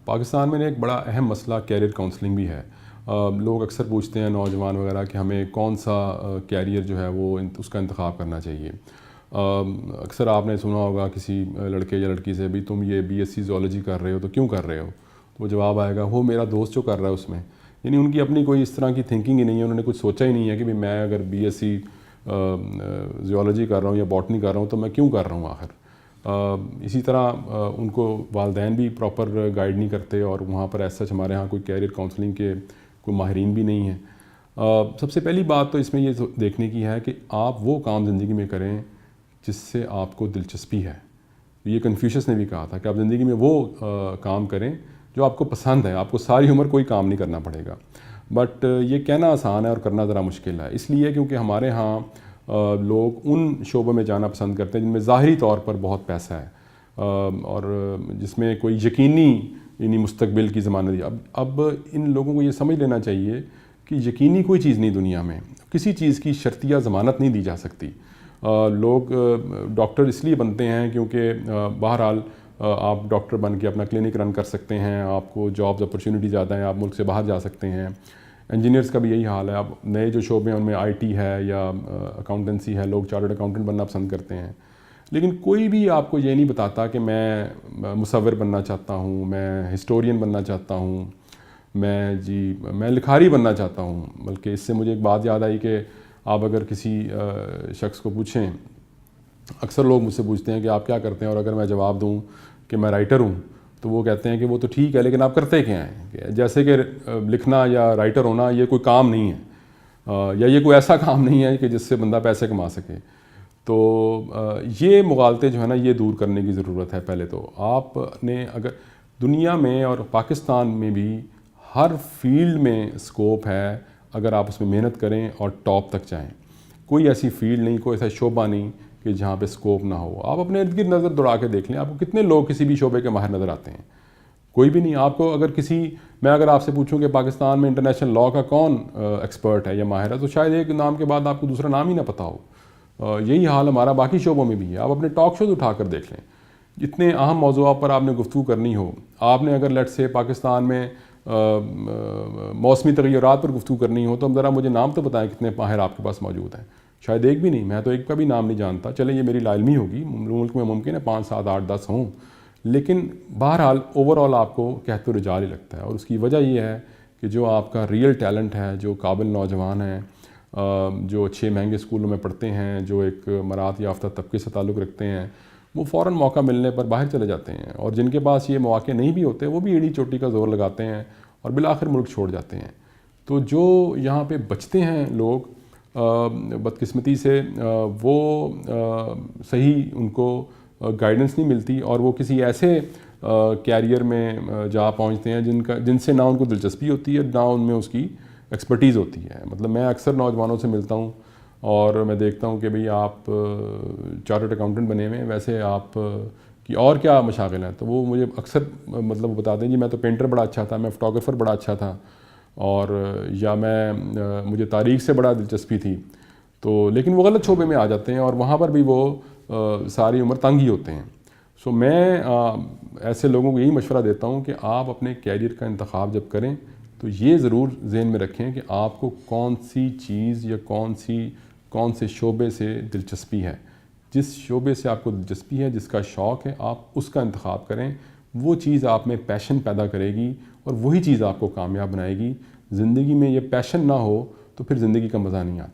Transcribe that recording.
پاکستان میں ایک بڑا اہم مسئلہ کیریئر کاؤنسلنگ بھی ہے. لوگ اکثر پوچھتے ہیں نوجوان وغیرہ کہ ہمیں کون سا کیریئر جو ہے وہ اس کا انتخاب کرنا چاہیے. اکثر آپ نے سنا ہوگا کسی لڑکے یا لڑکی سے بھی تم یہ بی ایس سی زولوجی کر رہے ہو تو کیوں کر رہے ہو؟ تو وہ جواب آئے گا وہ میرا دوست جو کر رہا ہے اس میں. یعنی ان کی اپنی کوئی اس طرح کی تھنکنگ ہی نہیں ہے, انہوں نے کچھ سوچا ہی نہیں ہے کہ میں اگر بی ایس سی زیولوجی کر رہا ہوں یا باٹنی کر رہا ہوں تو میں کیوں کر رہا ہوں آخر. اسی طرح ان کو والدین بھی پراپر گائیڈ نہیں کرتے, اور وہاں پر ایسا ہمارے ہاں کوئی کیریئر کاؤنسلنگ کے کوئی ماہرین بھی نہیں ہیں. سب سے پہلی بات تو اس میں یہ دیکھنے کی ہے کہ آپ وہ کام زندگی میں کریں جس سے آپ کو دلچسپی ہے. یہ کنفیوشس نے بھی کہا تھا کہ آپ زندگی میں وہ کام کریں جو آپ کو پسند ہے. آپ کو ساری عمر کوئی کام نہیں کرنا پڑے گا, بٹ یہ کہنا آسان ہے اور کرنا ذرا مشکل ہے. اس لیے کیونکہ ہمارے ہاں لوگ ان شعبوں میں جانا پسند کرتے ہیں جن میں ظاہری طور پر بہت پیسہ ہے اور جس میں کوئی یقینی مستقبل کی ضمانت ہے. اب ان لوگوں کو یہ سمجھ لینا چاہیے کہ یقینی کوئی چیز نہیں دنیا میں, کسی چیز کی شرطیہ ضمانت نہیں دی جا سکتی. لوگ ڈاکٹر اس لیے بنتے ہیں کیونکہ بہرحال آپ ڈاکٹر بن کے اپنا کلینک رن کر سکتے ہیں, آپ کو جابز اپرچونیٹی زیادہ ہیں, آپ ملک سے باہر جا سکتے ہیں. انجینئرس کا بھی یہی حال ہے. اب نئے جو شعبے ہیں ان میں آئی ٹی ہے یا اکاؤنٹنسی ہے, لوگ چارٹرڈ اکاؤنٹنٹ بننا پسند کرتے ہیں. لیکن کوئی بھی آپ کو یہ نہیں بتاتا کہ میں مصور بننا چاہتا ہوں, میں ہسٹورین بننا چاہتا ہوں, میں لکھاری بننا چاہتا ہوں. بلکہ اس سے مجھے ایک بات یاد آئی کہ آپ اگر کسی شخص کو پوچھیں, اکثر لوگ مجھ سے پوچھتے ہیں کہ آپ کیا کرتے ہیں, اور اگر میں جواب دوں کہ میں رائٹر ہوں تو وہ کہتے ہیں کہ وہ تو ٹھیک ہے لیکن آپ کرتے کیا ہیں. جیسے کہ لکھنا یا رائٹر ہونا یہ کوئی کام نہیں ہے, یا یہ کوئی ایسا کام نہیں ہے کہ جس سے بندہ پیسے کما سکے. تو یہ مغالطے جو ہے نا یہ دور کرنے کی ضرورت ہے. پہلے تو آپ نے اگر دنیا میں اور پاکستان میں بھی ہر فیلڈ میں اسکوپ ہے اگر آپ اس میں محنت کریں اور ٹاپ تک جائیں. کوئی ایسی فیلڈ نہیں, کوئی ایسا شعبہ نہیں کہ جہاں پہ اسکوپ نہ ہو. آپ اپنے ارد گرد نظر دوڑا کے دیکھ لیں, آپ کو کتنے لوگ کسی بھی شعبے کے ماہر نظر آتے ہیں؟ کوئی بھی نہیں. آپ کو اگر آپ سے پوچھوں کہ پاکستان میں انٹرنیشنل لاء کا کون ایکسپرٹ ہے یا ماہر ہے, تو شاید ایک نام کے بعد آپ کو دوسرا نام ہی نہ پتہ ہو. یہی حال ہمارا باقی شعبوں میں بھی ہے. آپ اپنے ٹاک شوز اٹھا کر دیکھ لیں, جتنے اہم موضوعات پر آپ نے گفتگو کرنی ہو, آپ نے اگر لیٹ سے پاکستان میں موسمی تغیرات پر گفتگو کرنی ہو تو ذرا مجھے نام تو بتائیں کتنے ماہر آپ کے پاس موجود ہیں. شاید ایک بھی نہیں. میں تو ایک کا بھی نام نہیں جانتا. چلیں یہ میری لا علمی ہوگی, ملک میں ممکن ہے 5 7 8 10 ہوں, لیکن بہرحال اوور آل آپ کو کہت رجال ہی لگتا ہے. اور اس کی وجہ یہ ہے کہ جو آپ کا ریئل ٹیلنٹ ہے, جو قابل نوجوان ہیں, جو اچھے مہنگے اسکولوں میں پڑھتے ہیں, جو ایک مراعات یافتہ طبقے سے تعلق رکھتے ہیں, وہ فوراً موقع ملنے پر باہر چلے جاتے ہیں. اور جن کے پاس یہ مواقع نہیں بھی ہوتے وہ بھی ایڑی چوٹی کا زور لگاتے ہیں اور بالآخر ملک چھوڑ جاتے ہیں. تو جو یہاں پہ بچتے ہیں لوگ بدقسمتی سے, وہ صحیح ان کو گائیڈنس نہیں ملتی اور وہ کسی ایسے کیریئر میں جا پہنچتے ہیں جن سے نہ ان کو دلچسپی ہوتی ہے, نہ ان میں اس کی ایکسپرٹیز ہوتی ہے. مطلب میں اکثر نوجوانوں سے ملتا ہوں اور میں دیکھتا ہوں کہ بھئی آپ چارٹرڈ اکاؤنٹنٹ بنے ہوئے ہیں, ویسے آپ کی اور کیا مشاغل ہیں؟ تو وہ مجھے اکثر مطلب بتاتے ہیں جی میں تو پینٹر بڑا اچھا تھا, میں فوٹوگرافر بڑا اچھا تھا, اور یا مجھے تاریخ سے بڑا دلچسپی تھی. تو لیکن وہ غلط شعبے میں آ جاتے ہیں اور وہاں پر بھی وہ ساری عمر تنگ ہی ہوتے ہیں. سو میں ایسے لوگوں کو یہی مشورہ دیتا ہوں کہ آپ اپنے کیریئر کا انتخاب جب کریں تو یہ ضرور ذہن میں رکھیں کہ آپ کو کون سی چیز یا کون سے شعبے سے دلچسپی ہے. جس شعبے سے آپ کو دلچسپی ہے, جس کا شوق ہے, آپ اس کا انتخاب کریں. وہ چیز آپ میں پیشن پیدا کرے گی اور وہی چیز آپ کو کامیاب بنائے گی. زندگی میں یہ پیشن نہ ہو تو پھر زندگی کا مزہ نہیں آتا.